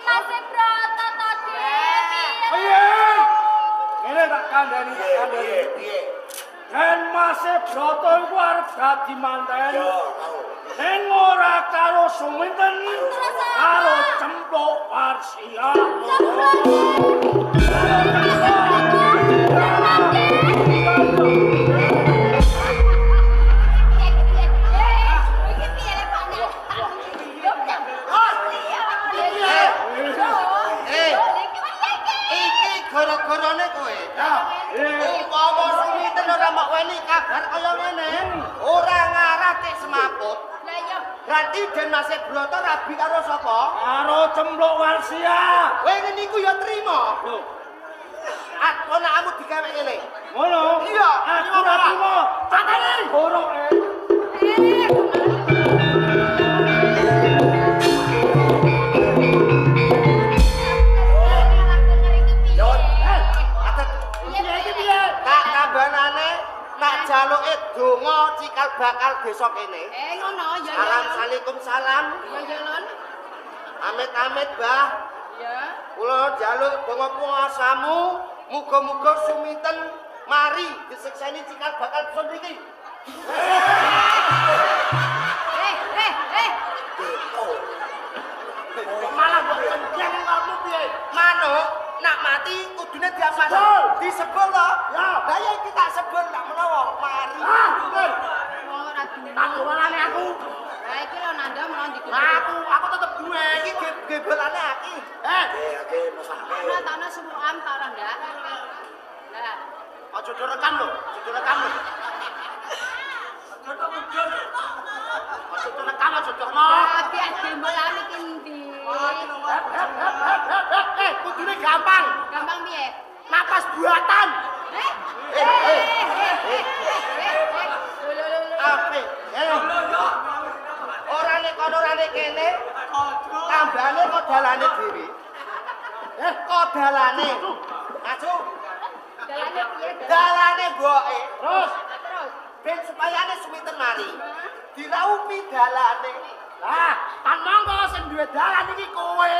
Masih Broto to, Dik. Piye? Ngene tak kandhani. Piye? Yen Masih Broto iku arep dadi manten. Yo, tau. Ning ora karo Suminten, karo Cempluk Warsia. Iki gara-garane kowe. Umpama Suminten ora mok weni kabar kaya ngene, ora ngarah cek semaput. Lah iya. Berarti Den Masih Broto rabi karo sapa? Karo Cempluk Warsia. Kowe ngene iku ya trima. Lho, Anakmu digawe ngene. ngono? Iya, Aku ora trimo. Pateni goroke. Tak tambanane nak jaluke donga cikal bakal desa kene. Ngono ya. Assalamualaikum salam. Ya Lon. Amit-amit, Mbah. Ya. Kula njaluk donga puasamu, muga-muga Suminten mari disekseni cikal bakal desa mriki. Malah kok cengkeng kamu piye? Manuk nak mati kudune diaman. Disebul to? Ya. Lah ya iki tak sebul tak menawa mari. Ora duwe. Tak golane aku. Lah iki lho nanda mau dikene. Aku tetep duwe iki gebolane aki. Oke, mesake. Ana tanah suruhan ta ora ndak? Lah, Aja direkam lho, aja direkam lho. Aja direkam, aja direkam. lagi dembolane ki ndi? Kudune gampang. Gampang piye? Napas buatan. Ape? Ora nek kono ora nek kene. Tambane kok dalane dhewe. Kok dalane. Maju. Dalane piye? Dalane mboke. Terus Terus. Ben supayane Suminten mari. Diraupi dalane. lah, kan monggo sing duwe dalan iki kowe.